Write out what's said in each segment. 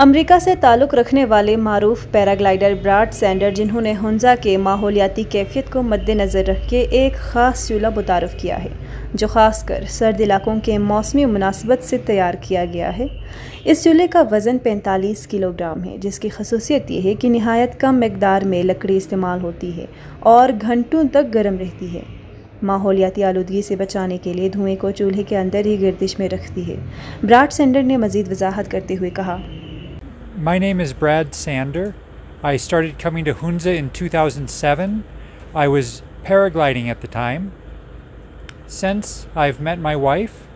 America से ताल्लुक़ रखने वाले मारूफ पैराग्लाइडर ब्रैड सैंडर, जिन्होंने हुंजा के माहौलियाती कैफियत को मद्देनज़र रख के एक ख़ास चूल्हा मुतारफ़ किया है, जो ख़ासकर सर्द इलाकों के मौसमी मुनासिबत से तैयार किया गया है। इस चूल्हे का वज़न 45 किलोग्राम है, जिसकी खसूसियत ये है कि नहायत कम मकदार में लकड़ी इस्तेमाल होती है और घंटों तक गर्म रहती है। माहौलियाती आलूदगी से बचाने के लिए धुएँ को चूल्हे के अंदर ही गर्दिश में रखती है। ब्रैड सैंडर ने मज़ीद वजाहत करते हुए कहा, My name is Brad Sander. I started coming to HUNZA in 2007. I was paragliding at the time. Since I've met my wife,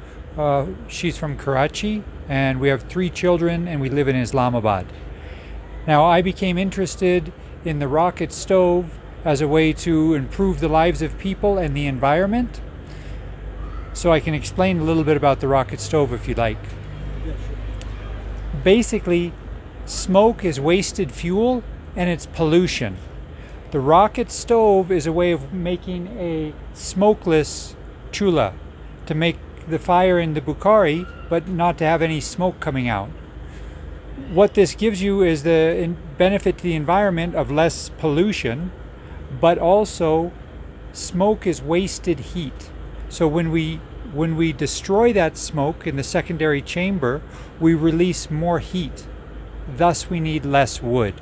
she's from Karachi, and we have 3 children, and we live in Islamabad. Now, I became interested in the rocket stove as a way to improve the lives of people and the environment. So I can explain a little bit about the rocket stove if you like. Basically, smoke is wasted fuel and it's pollution. The rocket stove is a way of making a smokeless chula, to make the fire in the Bukhari but not to have any smoke coming out. What this gives you is the benefit to the environment of less pollution, but also smoke is wasted heat. So when we destroy that smoke in the secondary chamber, we release more heat. Thus we need less wood.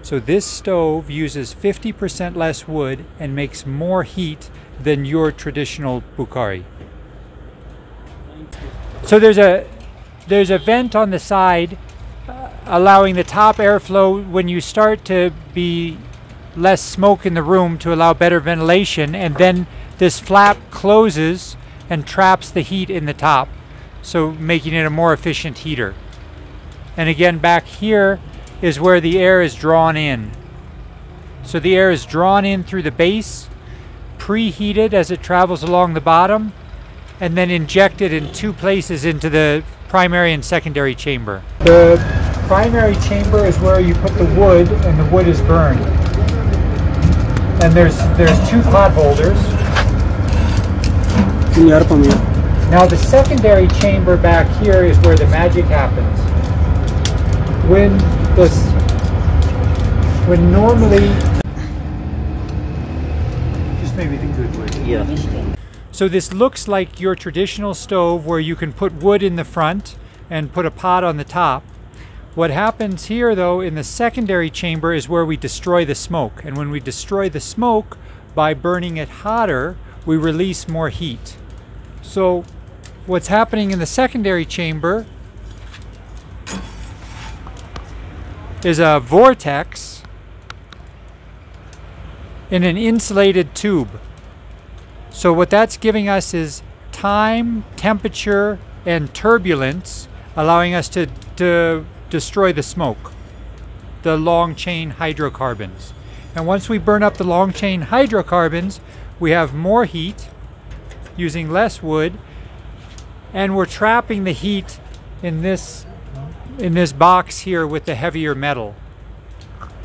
So this stove uses 50% less wood and makes more heat than your traditional Bukhari. So there's a vent on the side allowing the top airflow when you start to be less smoke in the room to allow better ventilation, and then this flap closes and traps the heat in the top, so making it a more efficient heater. And again, back here is where the air is drawn in. So the air is drawn in through the base, preheated as it travels along the bottom, and then injected in 2 places into the primary and secondary chamber. The primary chamber is where you put the wood, and the wood is burned. And there's 2 pot holders. Now the secondary chamber back here is where the magic happens. When normally, just maybe the good wood. Yeah. So this looks like your traditional stove where you can put wood in the front and put a pot on the top. What happens here though in the secondary chamber is where we destroy the smoke. And when we destroy the smoke, by burning it hotter, we release more heat. So what's happening in the secondary chamber is a vortex in an insulated tube. So what that's giving us is time, temperature, and turbulence, allowing us to destroy the smoke, the long chain hydrocarbons. And once we burn up the long chain hydrocarbons, we have more heat using less wood, and we're trapping the heat in this box here with the heavier metal.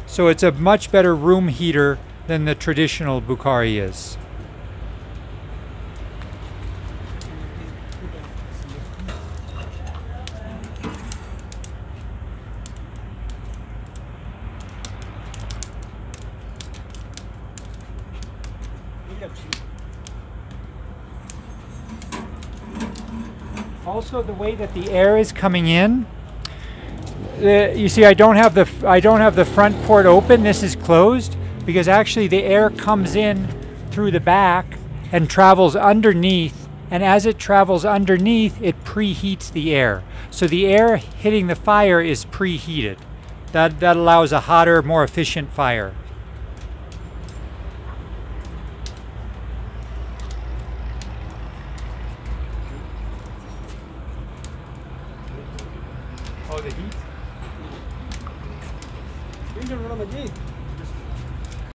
So it's a much better room heater than the traditional Bukhari is. Also, the way that the air is coming in, you see I don't have the front port open. This is closed because actually the air comes in through the back and travels underneath, and as it travels underneath, it preheats the air. So the air hitting the fire is preheated. That allows a hotter, more efficient fire. Oh, the heat?